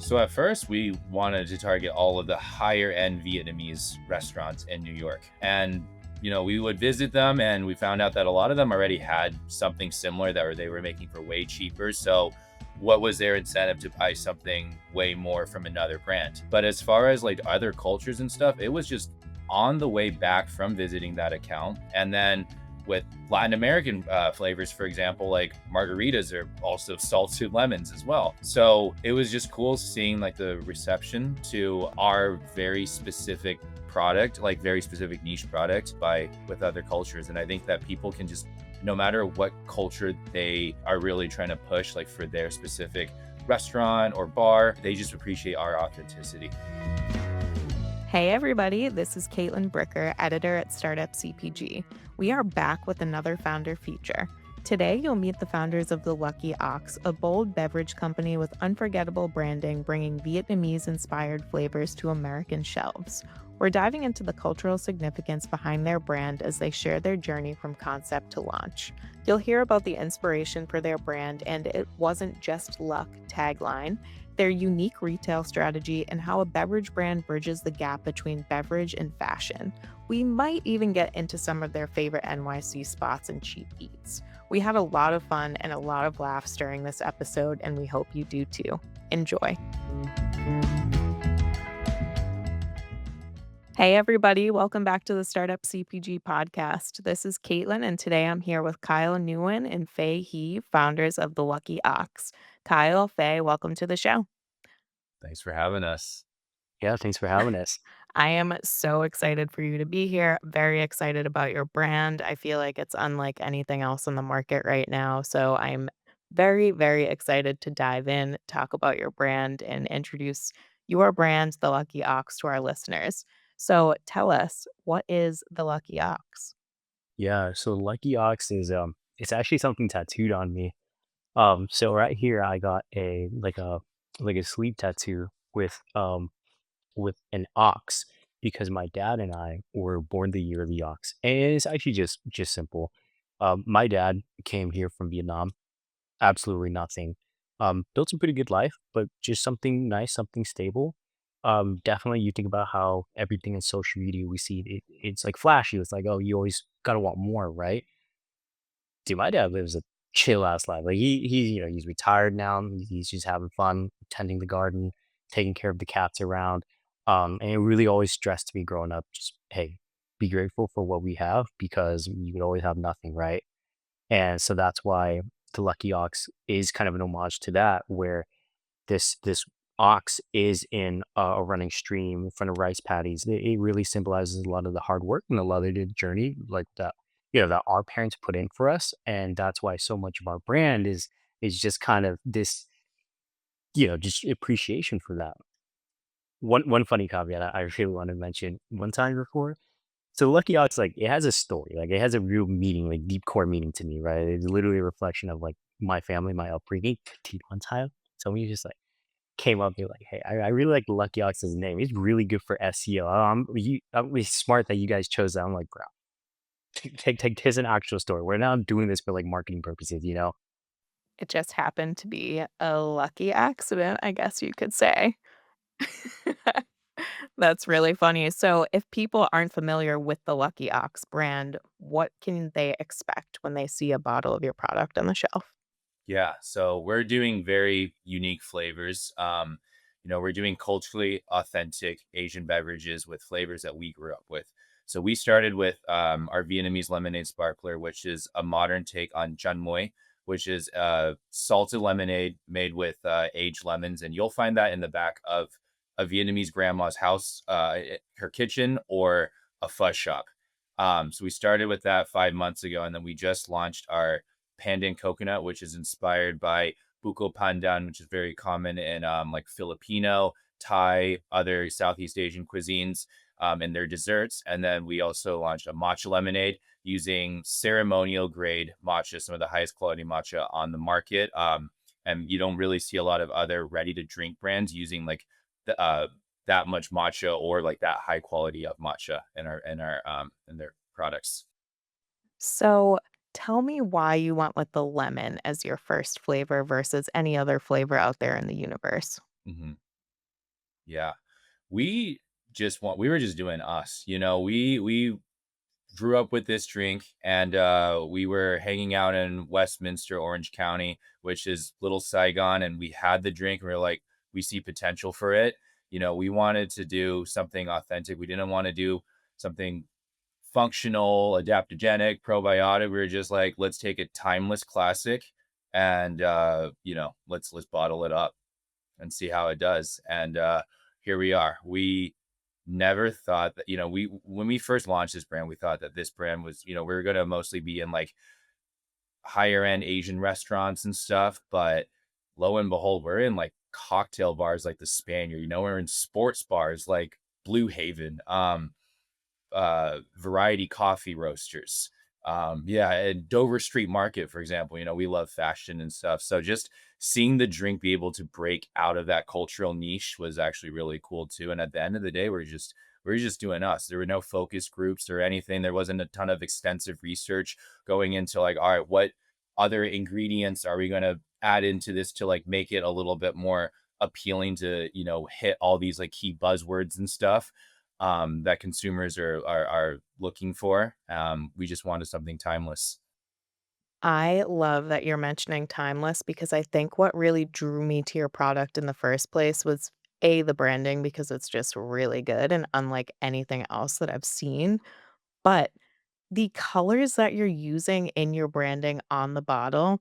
So at first, we wanted to target all of the higher end Vietnamese restaurants in New York. And, we would visit them and we found out that a lot of them already had something similar that they were making for way cheaper. So what was their incentive to buy something way more from another brand? But as far as like other cultures and stuff, it was just on the way back from visiting that account. And then with Latin American flavors, for example, like margaritas are also salted lemons as well. So it was just cool seeing like the reception to our very specific product, like very specific niche product by with other cultures. And I think that people can just, no matter what culture they are really trying to push, like for their specific restaurant or bar, they just appreciate our authenticity. Hey everybody, this is Caitlin Bricker, editor at Startup CPG. We are back with another founder feature. Today, you'll meet the founders of The Lucky Ox, a bold beverage company with unforgettable branding bringing Vietnamese-inspired flavors to American shelves. We're diving into the cultural significance behind their brand as they share their journey from concept to launch. You'll hear about the inspiration for their brand and "It wasn't just luck" tagline, their unique retail strategy, and how a beverage brand bridges the gap between beverage and fashion. We might even get into some of their favorite NYC spots and cheap eats. We had a lot of fun and a lot of laughs during this episode, and we hope you do too. Enjoy. Hey, everybody. Welcome back to the Startup CPG podcast. This is Caitlin, and today I'm here with Kyle Nguyen and Faye He, founders of The Lucky Ox. Kyle, Faye, welcome to the show. Thanks for having us. Yeah, thanks for having us. I am so excited for you to be here. Very excited about your brand. I feel like it's unlike anything else on the market right now. So I'm very, very excited to dive in, talk about your brand, and introduce your brand, The Lucky Ox, to our listeners. So tell us, what is The Lucky Ox? Yeah, so Lucky Ox is it's actually something tattooed on me. So right here I got a sleeve tattoo with an ox because my dad and I were born the year of the ox. And it's actually just simple. My dad came here from Vietnam, absolutely nothing. Built a pretty good life, but just something nice, something stable. Definitely you think about how everything in social media we see it's like flashy. It's like, oh, you always gotta want more, right? Dude, my dad lives a chill ass life. Like he's retired now. He's just having fun, tending the garden, taking care of the cats around. And it really always stressed me growing up, just hey, be grateful for what we have because you could always have nothing, right? And so that's why the Lucky Ox is kind of an homage to that, where this ox is in a running stream in front of rice paddies. It really symbolizes a lot of the hard work and a lot of the journey, like that that our parents put in for us, and that's why so much of our brand is just kind of this just appreciation for that. One funny caveat I really want to mention one time before. So Lucky Ox, like it has a story, like it has a real meaning, like deep core meaning to me, right? It's literally a reflection of like my family, my upbringing. Dude, one time, somebody just like came up and like, "Hey, I really like Lucky Ox's name. It's really good for SEO. I'm really smart that you guys chose that." I'm like, "Bro, take here's an actual story. We're not doing this for like marketing purposes, you know?" It just happened to be a lucky accident, I guess you could say. That's really funny. So, if people aren't familiar with the Lucky Ox brand, what can they expect when they see a bottle of your product on the shelf? Yeah, so we're doing very unique flavors. We're doing culturally authentic Asian beverages with flavors that we grew up with. So we started with our Vietnamese lemonade sparkler, which is a modern take on chun moi, which is salted lemonade made with aged lemons, and you'll find that in the back of a Vietnamese grandma's house, her kitchen, or a fuzz shop. So we started with that 5 months ago, and then we just launched our pandan coconut, which is inspired by buko pandan, which is very common in like Filipino, Thai, other Southeast Asian cuisines in their desserts. And then we also launched a matcha lemonade using ceremonial grade matcha, some of the highest quality matcha on the market. And you don't really see a lot of other ready to drink brands using like that much matcha or like that high quality of matcha in their products. So, tell me why you went with the lemon as your first flavor versus any other flavor out there in the universe. Mhm. Yeah. We we were just doing us. We grew up with this drink, and we were hanging out in Westminster, Orange County, which is Little Saigon, and we had the drink and we are like, we see potential for it. We wanted to do something authentic. We didn't want to do something functional, adaptogenic, probiotic. We were just like, let's take a timeless classic and let's bottle it up and see how it does. And here we are. We never thought that, we when we first launched this brand, we thought that this brand was, we were gonna mostly be in like higher end Asian restaurants and stuff. But lo and behold, we're in like cocktail bars like the Spaniard, we're in sports bars like Blue Haven. Variety coffee roasters. Yeah, and Dover Street Market, for example, we love fashion and stuff. So just seeing the drink be able to break out of that cultural niche was actually really cool too. And at the end of the day, we're just doing us. There were no focus groups or anything. There wasn't a ton of extensive research going into like, all right, what other ingredients are we gonna add into this to like make it a little bit more appealing to, hit all these like key buzzwords and stuff that consumers are looking for. We just wanted something timeless. I love that you're mentioning timeless because I think what really drew me to your product in the first place was A, the branding because it's just really good and unlike anything else that I've seen. But the colors that you're using in your branding on the bottle,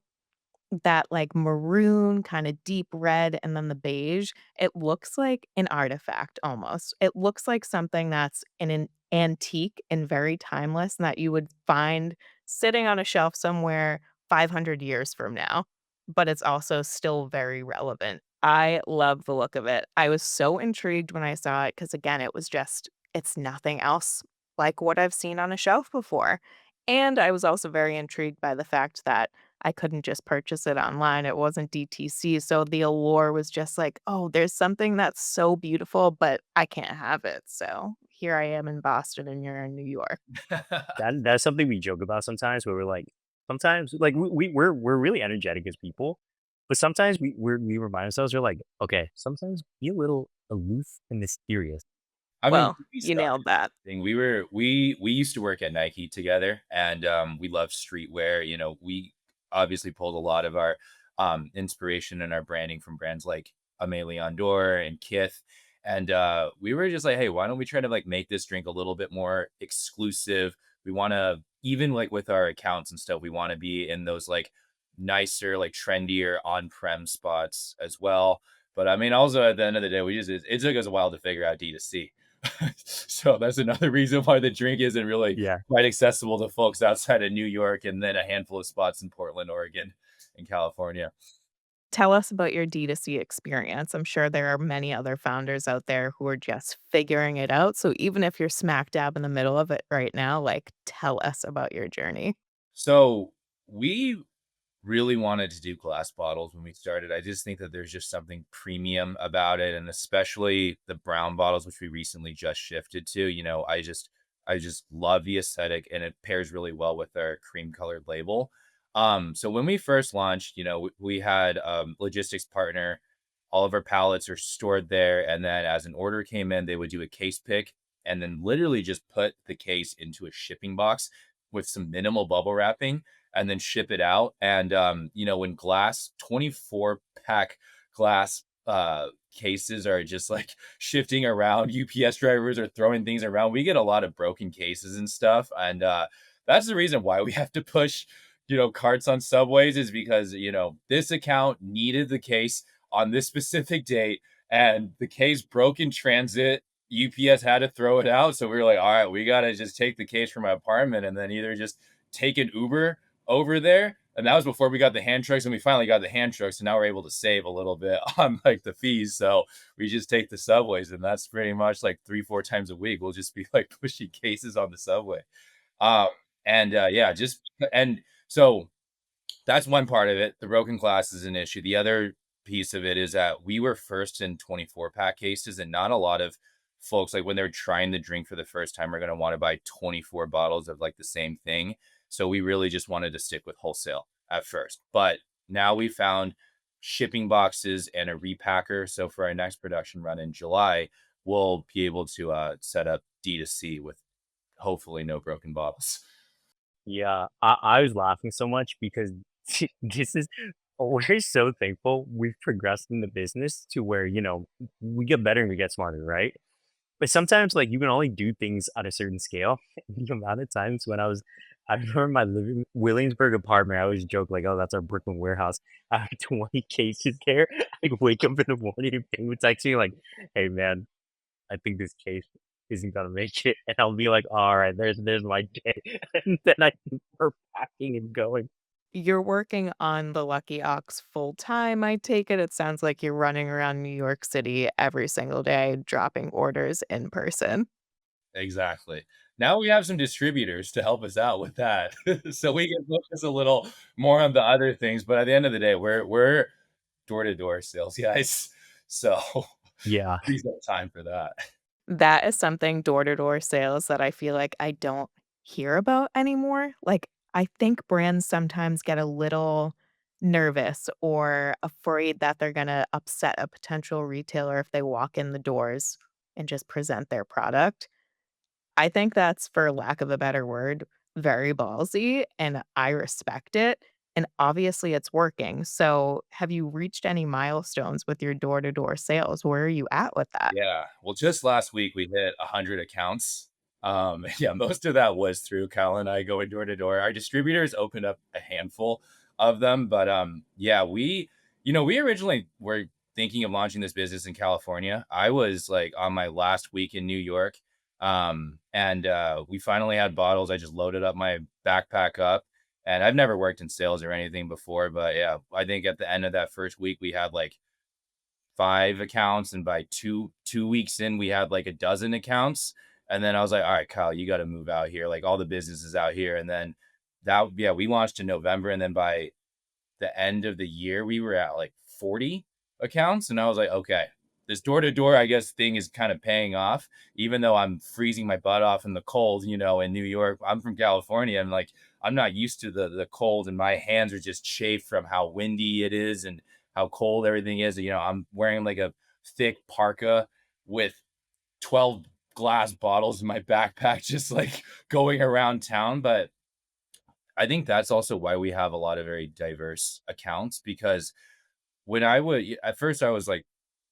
that, like, maroon, kinda deep red, and then the beige, it looks like an artifact almost. It looks like something that's in an antique and very timeless and that you would find sitting on a shelf somewhere 500 years from now, but it's also still very relevant. I love the look of it. I was so intrigued when I saw it because again, it was just it's nothing else like what I've seen on a shelf before, and I was also very intrigued by the fact that I couldn't just purchase it online, it wasn't DTC, so the allure was just like, "Oh, there's something that's so beautiful, but I can't have it." So, here I am in Boston and you're in New York. That's something we joke about sometimes where we're like, sometimes like we're really energetic as people, but sometimes we remind ourselves we're like, okay, sometimes be a little aloof and mysterious. I mean, Well, we you started nailed that. thing. We used to work at Nike together, and we love streetwear. We obviously pulled a lot of our inspiration and our branding from brands like Aimé Leon Dore and Kith. And we were just like, hey, why don't we try to like make this drink a little bit more exclusive? We want to, even like with our accounts and stuff, we want to be in those like nicer, like trendier on-prem spots as well. But I mean, also at the end of the day, it took us a while to figure out D2C. So that's another reason why the drink isn't really Yeah, quite accessible to folks outside of New York and then a handful of spots in Portland, Oregon, and California. Tell us about your D2C experience. I'm sure there are many other founders out there who are just figuring it out, so even if you're smack dab in the middle of it right now, like, tell us about your journey. So we really wanted to do glass bottles when we started. I just think that there's just something premium about it, and especially the brown bottles, which we recently just shifted to. I just love the aesthetic, and it pairs really well with our cream colored label. So when we first launched, we had logistics partner. All of our pallets are stored there, and then as an order came in, they would do a case pick and then literally just put the case into a shipping box with some minimal bubble wrapping and then ship it out. And when glass 24 pack glass cases are just like shifting around, UPS drivers are throwing things around. We get a lot of broken cases and stuff. And that's the reason why we have to push, carts on subways is because, this account needed the case on this specific date and the case broke in transit. UPS had to throw it out. So we were like, all right, we got to just take the case from my apartment and then either just take an Uber over there. And that was before we got the hand trucks, and we finally got the hand trucks. So now we're able to save a little bit on like the fees. So we just take the subways, and that's pretty much like 3, 4 times a week. We'll just be like pushing cases on the subway. Um, and yeah, just and so that's one part of it. The broken glass is an issue. The other piece of it is that we were first in 24 pack cases, and not a lot of folks, like when they're trying the drink for the first time, are going to want to buy 24 bottles of like the same thing. So we really just wanted to stick with wholesale at first. But now we found shipping boxes and a repacker. So for our next production run in July, we'll be able to set up D2C with hopefully no broken bottles. Yeah, I was laughing so much because this is we're so thankful we've progressed in the business to where, we get better and we get smarter, right? But sometimes, like, you can only do things at a certain scale. The amount of times when I remember my living Williamsburg apartment, I always joke like, "Oh, that's our Brooklyn warehouse." I have 20 cases there. I wake up in the morning and Ping would text me like, "Hey, man, I think this case isn't gonna make it," and I'll be like, "All right, there's my day," and then I start packing and going. You're working on the Lucky Ox full time, I take it? It sounds like you're running around New York City every single day, dropping orders in person. Exactly. Now we have some distributors to help us out with that. So we can focus a little more on the other things, but at the end of the day, we're door-to-door sales guys. So Yeah, frees up time for that. That is something door-to-door sales that I feel like I don't hear about anymore. Like, I think brands sometimes get a little nervous or afraid that they're gonna upset a potential retailer if they walk in the doors and just present their product. I think that's, for lack of a better word, very ballsy, and I respect it, and obviously it's working. So, have you reached any milestones with your door-to-door sales? Where are you at with that? Yeah. Well, just last week we hit 100 accounts. Yeah, most of that was through Kyle and I going door to door. Our distributors opened up a handful of them, but yeah, we originally were thinking of launching this business in California. I was like on my last week in New York, and we finally had bottles. I just loaded up my backpack up, and I've never worked in sales or anything before, but yeah, I think at the end of that first week we had like 5 accounts, and by 2 weeks in, we had, like, a dozen accounts, and then I was like, "Alright, Kyle, you gotta move out here, like, all the businesses out here," and then we launched in November, and then by the end of the year, we were at, like, 40 accounts, and I was like, "Okay, this door-to-door, I guess, thing is kinda paying off," even though I'm freezing my butt off in the cold, in New York. I'm from California, and, like, I'm not used to the cold, and my hands are just chafed from how windy it is and how cold everything is. I'm wearing, like, a thick parka with 12 glass bottles in my backpack just, like, going around town, but I think that's also why we have a lot of very diverse accounts because when I would at first I was like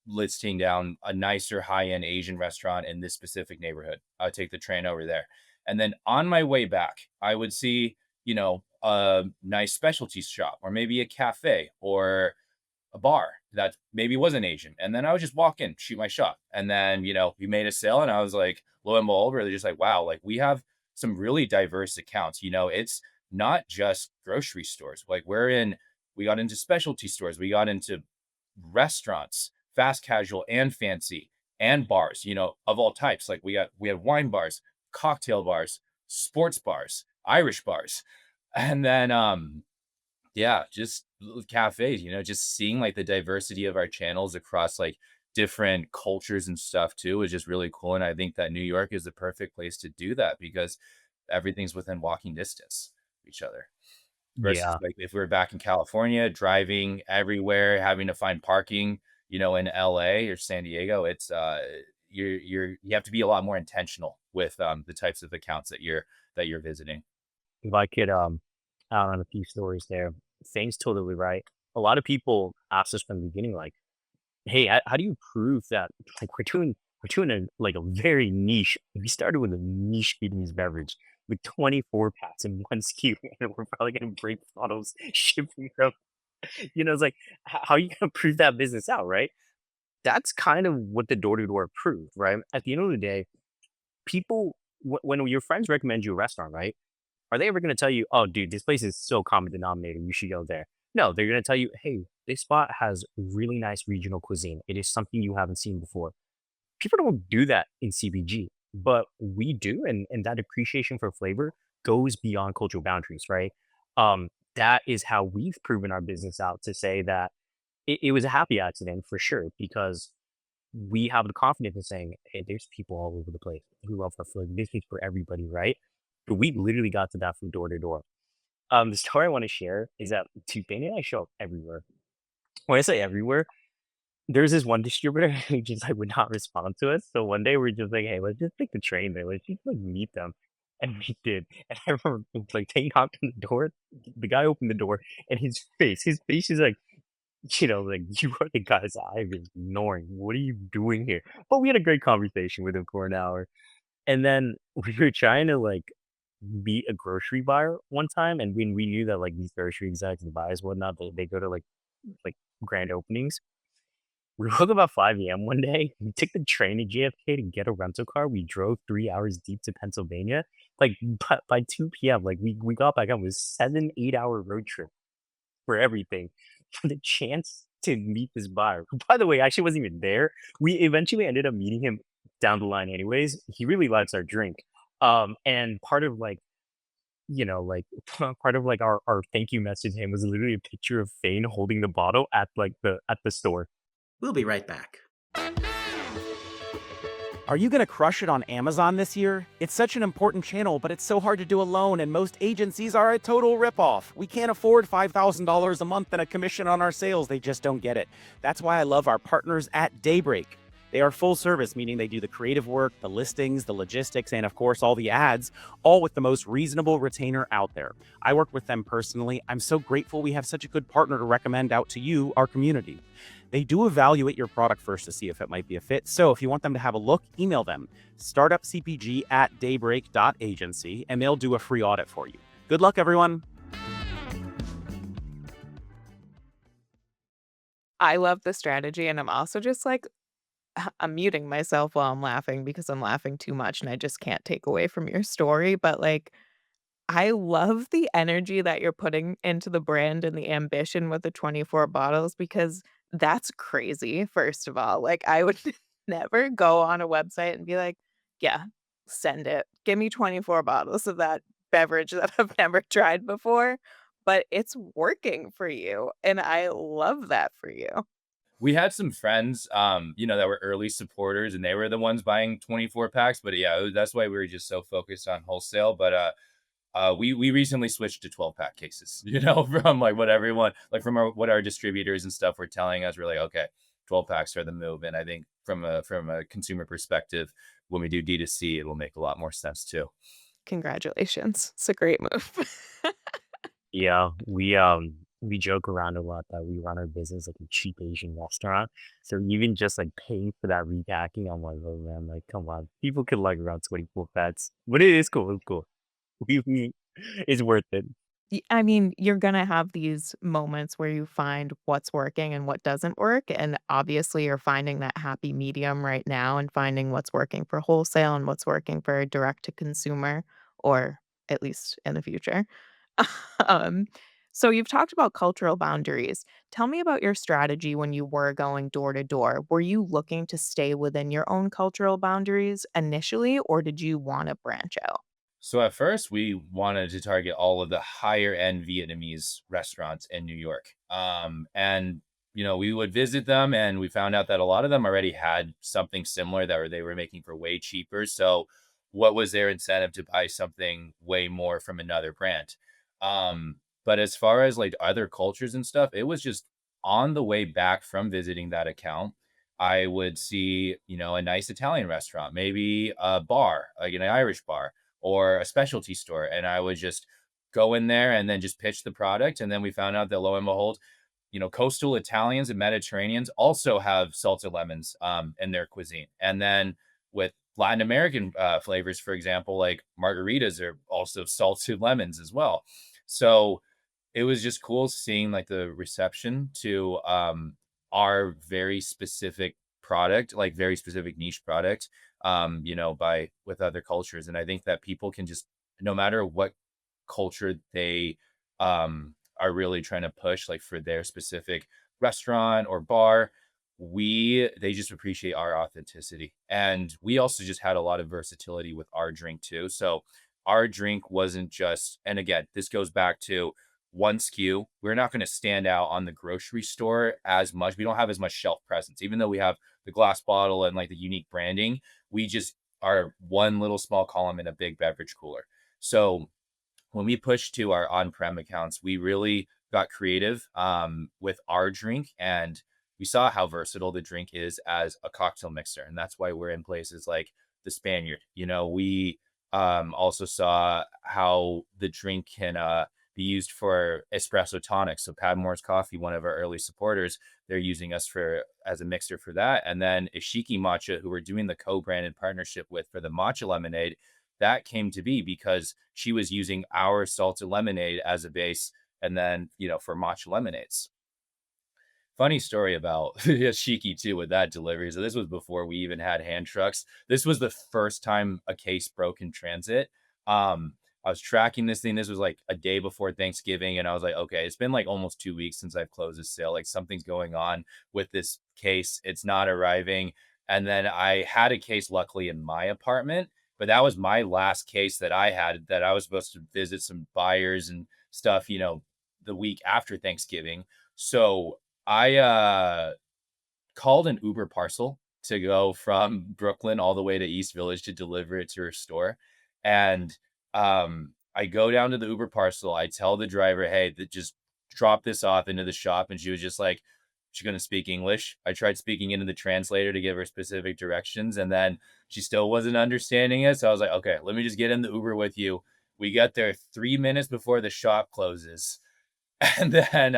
listing down a nicer high-end Asian restaurant in this specific neighborhood. I would take the train over there. And then on my way back, I would see, a nice specialty shop or maybe a cafe or a bar that maybe wasn't Asian. And then I would just walk in, shoot my shot. And then, we made a sale and I was like, lo and behold, really just like, wow, like we have some really diverse accounts. It's not just grocery stores. Like we got into specialty stores, we got into restaurants, fast casual and fancy, and bars, of all types. Like we had wine bars, cocktail bars, sports bars, Irish bars. And then yeah, just cafes, just seeing like the diversity of our channels across like different cultures and stuff too is just really cool. And I think that New York is the perfect place to do that because everything's within walking distance of each other. Versus yeah. like if we were back in California, driving everywhere, having to find parking, in LA or San Diego, it's you have to be a lot more intentional with the types of accounts that you're visiting. If I could, add on a few stories there. Fane's totally right. A lot of people asked us from the beginning, like, "Hey, how do you prove that like we're doing a like a very niche." We started with a niche Vietnamese beverage with 24 packs in one SKU, and we're probably gonna break bottles shipping from. It's like, how are you gonna prove that business out, right? That's kind of what the door to door proved, right? At the end of the day, people when your friends recommend you a restaurant, right? Are they ever gonna tell you, "Oh, dude, this place is so common denominator, you should go there." No, they're gonna tell you, "Hey, this spot has really nice regional cuisine. It is something you haven't seen before." People don't do that in CPG, but we do, and that appreciation for flavor goes beyond cultural boundaries, right? That is how we've proven our business out to say that it was a happy accident for sure, because we have the confidence in saying, "Hey, there's people all over the place who love our food. This is for everybody," right? But we literally got to that from door to door. The story I want to share is that Fane and I show up everywhere. when I say everywhere, there's this one distributor who just, like, would not respond to us, so one day we're just like, "Hey, let's just take the train there, let's just, like, meet them," and we did, and I remember, like, they knocked on the door, the guy opened the door, and his face is like, like, "You are the guys I've been ignoring, what are you doing here?" But we had a great conversation with him for an hour, and then we were trying to, like, meet a grocery buyer one time, and when we knew that, like, these grocery execs and buyers, whatnot, they go to, like, grand openings. We woke up about 5 AM one day. We took the train to JFK to get a rental car. We drove 3 hours deep to Pennsylvania. Like, by 2 PM, like, we got back home. It was 7, 8-hour road trip for everything, for the chance to meet this buyer, who, by the way, actually wasn't even there. We eventually ended up meeting him down the line anyways. He really likes our drink. And part of, like, like, part of, like, our thank you message to him was literally a picture of Fane holding the bottle at, like, the store. We'll be right back. Are you going to crush it on Amazon this year? It's such an important channel, but it's so hard to do alone, and most agencies are a total ripoff. We can't afford $5,000 a month and a commission on our sales. They just don't get it. That's why I love our partners at Daybreak. They are full service, meaning they do the creative work, the listings, the logistics, and of course, all the ads, all with the most reasonable retainer out there. I work with them personally. I'm so grateful we have such a good partner to recommend out to you, our community. They do evaluate your product first to see if it might be a fit. So if you want them to have a look, email them startupcpg@daybreak.agency, and they'll do a free audit for you. Good luck, everyone. I love the strategy, and I'm also just like, I'm muting myself while I'm laughing because I'm laughing too much and I just can't take away from your story. But like, I love the energy that you're putting into the brand and the ambition with the 24 bottles because that's crazy, first of all. Like, I would never go on a website and be like, yeah, send it. Give me 24 bottles of that beverage that I've never tried before. But it's working for you. And I love that for you. We had some friends, that were early supporters, and they were the ones buying 24 packs. But yeah, that's why we were just so focused on wholesale. But we recently switched to 12 pack cases, from like what everyone like from what our distributors and stuff were telling us. We're like, okay, 12 packs are the move. And I think from a consumer perspective, when we do D2C, it will make a lot more sense too. Congratulations. It's a great move. Yeah, we joke around a lot that we run our business like a cheap Asian restaurant. So even just like paying for that repacking, I'm like, oh man, like come on, people could like around 24 pets, but it is cool. It's cool. It's worth it. I mean, you're gonna have these moments where you find what's working and what doesn't work, and obviously you're finding that happy medium right now and finding what's working for wholesale and what's working for direct to consumer, or at least in the future. Um, so you've talked about cultural boundaries. Tell me about your strategy when you were going door to door. Were you looking to stay within your own cultural boundaries initially, or did you wanna branch out? So at first, we wanted to target all of the higher end Vietnamese restaurants in New York. And we would visit them, and we found out that a lot of them already had something similar that they were making for way cheaper. So, what was their incentive to buy something way more from another brand? But as far as like other cultures and stuff, it was just on the way back from visiting that account. I would see, a nice Italian restaurant, maybe a bar, like an Irish bar or a specialty store. And I would just go in there and then just pitch the product. And then we found out that lo and behold, coastal Italians and Mediterraneans also have salted lemons in their cuisine. And then with Latin American flavors, for example, like margaritas are also salted lemons as well. So it was just cool seeing like the reception to our very specific product, like very specific niche product, by with other cultures. And I think that people can just, no matter what culture they are really trying to push, like for their specific restaurant or bar, they just appreciate our authenticity. And we also just had a lot of versatility with our drink too. So our drink wasn't just, and again, this goes back to one SKU. We're not going to stand out on the grocery store as much. We don't have as much shelf presence, even though we have the glass bottle and like the unique branding. We just are one little small column in a big beverage cooler. So when we push to our on-prem accounts, we really got creative with our drink, and we saw how versatile the drink is as a cocktail mixer, and that's why we're in places like the Spaniard. We also saw how the drink can be used for espresso tonics. So Padmore's Coffee, one of our early supporters, they're using us for as a mixer for that. And then Ishiki Matcha, who we're doing the co-branded partnership with for the matcha lemonade, that came to be because she was using our salted lemonade as a base, and then for matcha lemonades. Funny story about Shiki too with that delivery. So this was before we even had hand trucks. This was the first time a case broke in transit. I was tracking this thing. This was like a day before Thanksgiving, and I was like, okay, it's been like almost 2 weeks since I've closed this sale. Like something's going on with this case. It's not arriving. And then I had a case luckily in my apartment, but that was my last case that I had that I was supposed to visit some buyers and stuff, the week after Thanksgiving. So I called an Uber parcel to go from Brooklyn all the way to East Village to deliver it to her store. And I go down to the Uber parcel. I tell the driver, hey, just drop this off into the shop. And she was just like, she's going to speak English. I tried speaking into the translator to give her specific directions, and then she still wasn't understanding it. So I was like, okay, let me just get in the Uber with you. We get there 3 minutes before the shop closes. And then,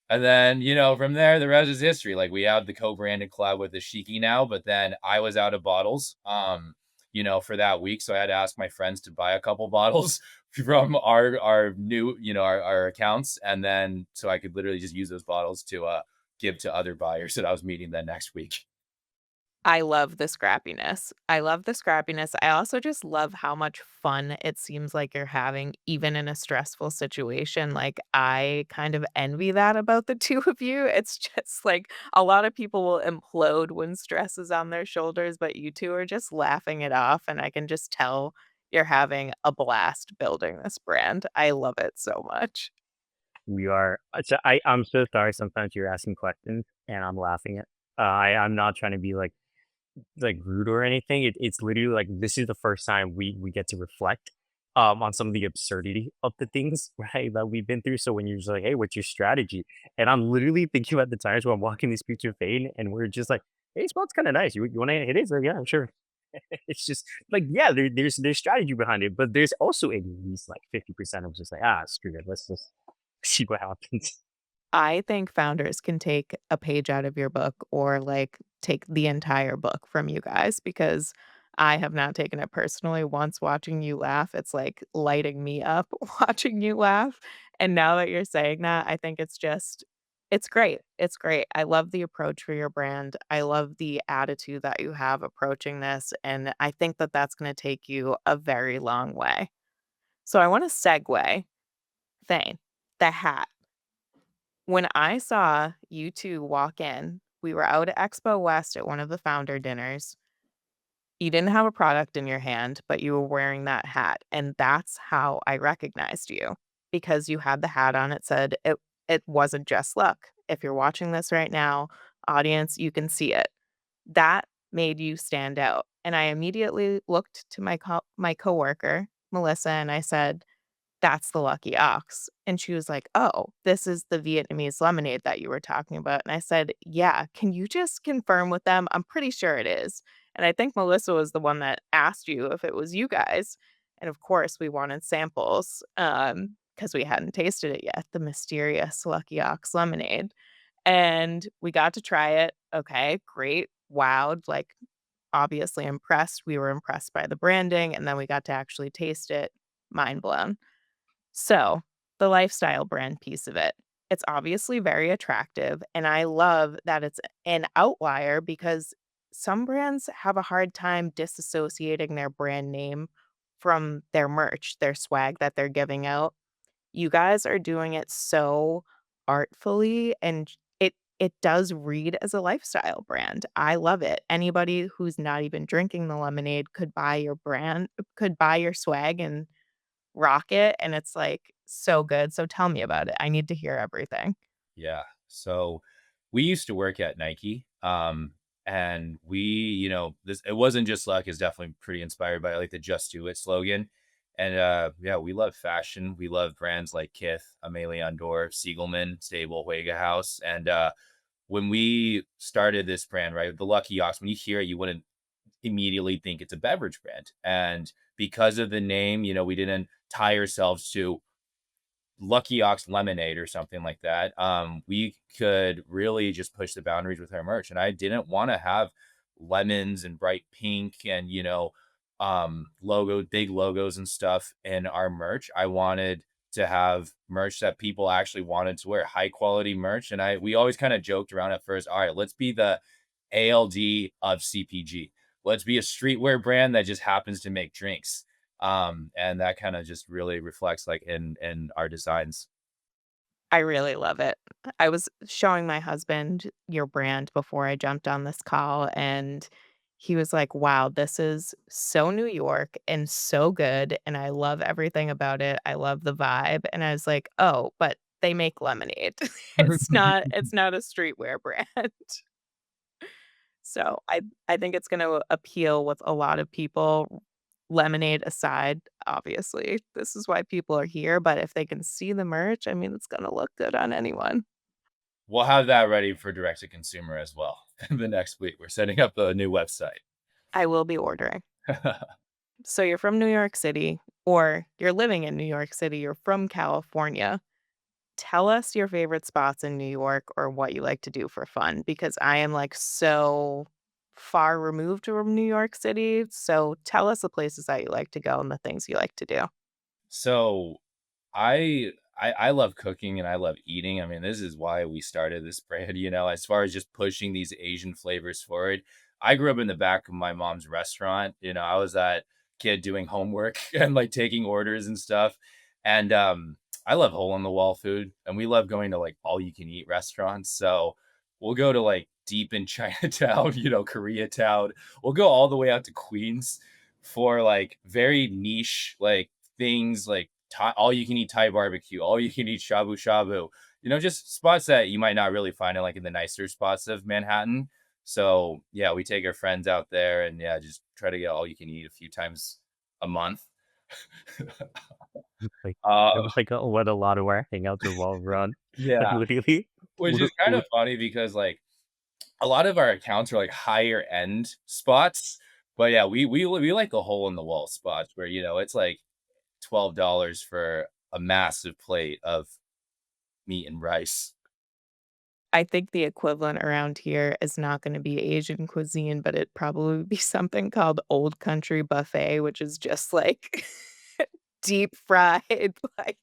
from there, the rest is history. Like we have the co-branded collab with the Shiki now, but then I was out of bottles, for that week. So I had to ask my friends to buy a couple bottles from our new, our accounts. And then, so I could literally just use those bottles to give to other buyers that I was meeting then next week. I love the scrappiness. I love the scrappiness. I also just love how much fun it seems like you're having, even in a stressful situation. Like, I kind of envy that about the 2 of you. It's just like a lot of people will implode when stress is on their shoulders, but you 2 are just laughing it off, and I can just tell you're having a blast building this brand. I love it so much. We are. I'm so sorry. Sometimes you're asking questions and I'm laughing at. I'm not trying to be like rude or anything. It's literally like this is the first time we get to reflect on some of the absurdity of the things right that we've been through. So when you're just like, hey, what's your strategy? And I'm literally thinking about the times where I'm walking this picture of Fane and we're just like, hey, it smells kind of nice. You want to hit it? So yeah, sure. It's just like yeah, there's strategy behind it, but there's also at least like 50% of just like screw it, let's just see what happens. I think founders can take a page out of your book or like take the entire book from you guys because I have not taken it personally. Once watching you laugh, it's like lighting me up watching you laugh. And now that you're saying that, I think it's great. It's great. I love the approach for your brand. I love the attitude that you have approaching this. And I think that that's going to take you a very long way. So I want to segue, Thane, the hat. When I saw you 2 walk in, we were out at Expo West at one of the founder dinners. You didn't have a product in your hand, but you were wearing that hat, and that's how I recognized you, because you had the hat on, it said it wasn't just luck. If you're watching this right now, audience, you can see it. That made you stand out, and I immediately looked to my coworker, Melissa, and I said, that's the Lucky Ox. And she was like, "Oh, this is the Vietnamese lemonade that you were talking about." And I said, "Yeah, can you just confirm with them? I'm pretty sure it is." And I think Melissa was the one that asked you if it was you guys. And of course, we wanted samples because we hadn't tasted it yet, the mysterious Lucky Ox lemonade. And we got to try it. Okay, great. Wowed, like obviously impressed. We were impressed by the branding, and then we got to actually taste it. Mind blown. So, the lifestyle brand piece of it, it's obviously very attractive, and I love that it's an outlier because some brands have a hard time disassociating their brand name from their merch, their swag that they're giving out. You guys are doing it so artfully, and it does read as a lifestyle brand. I love it. Anybody who's not even drinking the lemonade could buy your swag and rock it, and it's, like, so good, so tell me about it. I need to hear everything. Yeah. So we used to work at Nike. And we, this it wasn't just luck, is definitely pretty inspired by like the just do it slogan. And yeah, we love fashion. We love brands like Kith, Amelie Ondor, Siegelman, Stable, Huega House. And when we started this brand, right, the Lucky Ox, when you hear it, you wouldn't immediately think it's a beverage brand. And because of the name, we didn't tie ourselves to Lucky Ox lemonade or something like that. We could really just push the boundaries with our merch. And I didn't want to have lemons and bright pink and, big logos and stuff in our merch. I wanted to have merch that people actually wanted to wear, high quality merch. And we always kind of joked around at first, all right, let's be the ALD of CPG. Let's be a streetwear brand that just happens to make drinks. And that kind of just really reflects like in our designs. I really love it. I was showing my husband your brand before I jumped on this call, and he was like, "Wow, this is so New York and so good, and I love everything about it. I love the vibe." And I was like, "Oh, but they make lemonade. It's not a streetwear brand." So I think it's gonna appeal with a lot of people, lemonade aside, obviously. This is why people are here, but if they can see the merch, I mean, it's gonna look good on anyone. We'll have that ready for direct to consumer as well. The next week, we're setting up a new website. I will be ordering. So you're from New York City, or you're living in New York City, you're from California. Tell us your favorite spots in New York or what you like to do for fun, because I am, like, so far removed from New York City, so tell us the places that you like to go and the things you like to do. So I love cooking and I love eating. I mean, this is why we started this brand, as far as just pushing these Asian flavors forward. I grew up in the back of my mom's restaurant. I was that kid doing homework and like taking orders and stuff. And I love hole in the wall food and we love going to like all you can eat restaurants. So we'll go to like deep in Chinatown, Koreatown. We'll go all the way out to Queens for like very niche like things like all you can eat Thai barbecue, all you can eat shabu shabu, just spots that you might not really find in like in the nicer spots of Manhattan. So yeah, we take our friends out there and yeah, just try to get all you can eat a few times a month. Like, uh, it's like, oh, what a lot of our hangouts revolve around. Like, yeah, literally, which is kind of with funny because like a lot of our accounts are like higher end spots. But yeah, we like the hole in the wall spots where it's like $12 for a massive plate of meat and rice. I think the equivalent around here is not gonna be Asian cuisine, but it probably would be something called Old Country Buffet, which is just, like, deep fried, like,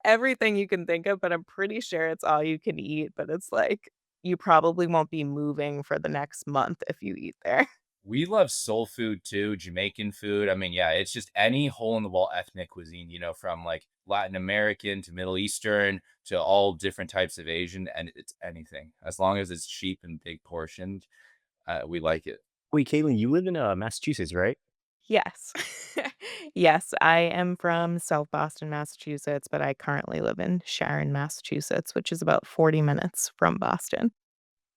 everything you can think of, but I'm pretty sure it's all you can eat, but it's like, you probably won't be moving for the next month if you eat there. We love soul food too, Jamaican food. I mean, yeah, it's just any hole in the wall ethnic cuisine, from like Latin American to Middle Eastern to all different types of Asian, and it's anything. As long as it's cheap and big portioned, we like it. wait, Caitlin, you live in, Massachusetts, right? Yes. Yes, I am from South Boston, Massachusetts, but I currently live in Sharon, Massachusetts, which is about 40 minutes from Boston.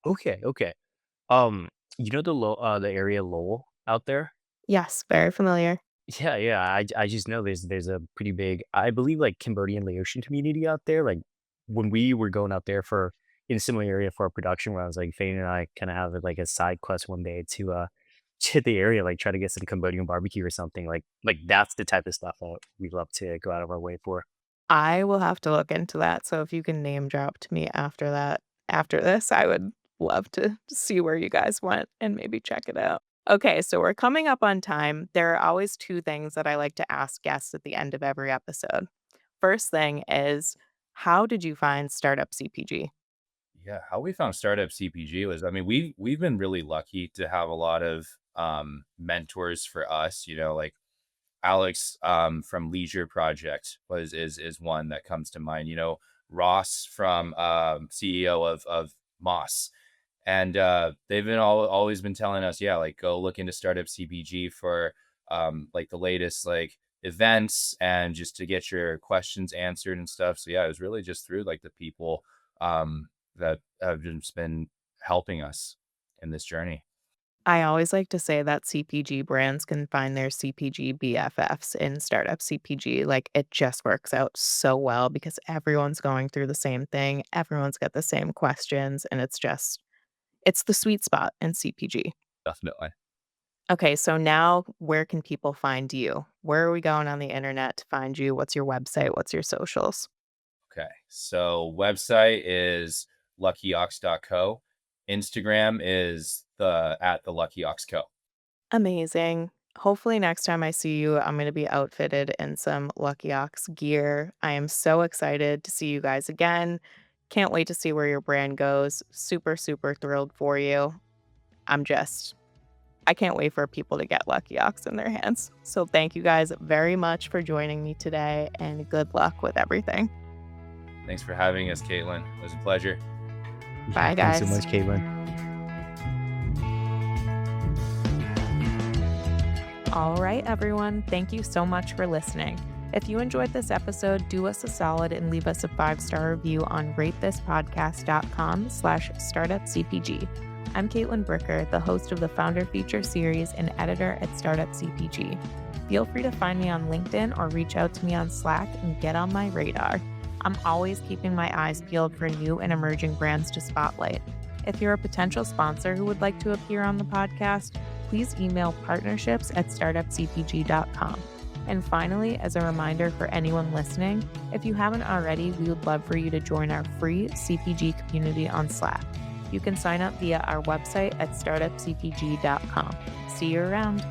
Okay, okay. You know the area Lowell out there? Yes, very familiar. Yeah, yeah. I just know there's a pretty big, I believe, like, Cambodian Laotian community out there. Like, when we were going out there for in a similar area for our production runs, like Fane and I kind of have like a side quest one day to to hit the area, like try to get some Cambodian barbecue or something. Like that's the type of stuff that we love to go out of our way for. I will have to look into that, so if you can name drop to me after this, I would love to see where you guys went and maybe check it out. Okay, so we're coming up on time. There are always 2 things that I like to ask guests at the end of every episode. First thing is, how did you find Startup CPG? Yeah, how we found Startup CPG was, I mean, we've been really lucky to have a lot of mentors for us, like Alex from Leisure Project is one that comes to mind. Ross from CEO of Moss. And they've been always been telling us, yeah, like go look into Startup CPG for like the latest like events and just to get your questions answered and stuff. So yeah, it was really just through like the people that have just been helping us in this journey. I always like to say that CPG brands can find their CPG BFFs in Startup CPG. Like, it just works out so well because everyone's going through the same thing, everyone's got the same questions, and it's the sweet spot in CPG. Definitely. Okay, so now where can people find you? Where are we going on the internet to find you? What's your website? What's your socials? Okay. So website is luckyox.co. Instagram is the at the Lucky Ox Co. Amazing. Hopefully, next time I see you, I'm going to be outfitted in some Lucky Ox gear. I am so excited to see you guys again. Can't wait to see where your brand goes. Super, super thrilled for you. I'm just, I can't wait for people to get Lucky Ox in their hands. So, thank you guys very much for joining me today and good luck with everything. Thanks for having us, Caitlin. It was a pleasure. Bye, Thanks so guys. much, Caitlin. All right, everyone. Thank you so much for listening. If you enjoyed this episode, do us a solid and leave us a 5-star review on ratethispodcast.com/startupcpg. I'm Caitlin Bricker, the host of the Founder Feature Series and editor at Startup CPG. Feel free to find me on LinkedIn or reach out to me on Slack and get on my radar. I'm always keeping my eyes peeled for new and emerging brands to spotlight. If you're a potential sponsor who would like to appear on the podcast, please email partnerships@startupcpg.com. And finally, as a reminder for anyone listening, if you haven't already, we would love for you to join our free CPG community on Slack. You can sign up via our website at startupcpg.com. See you around.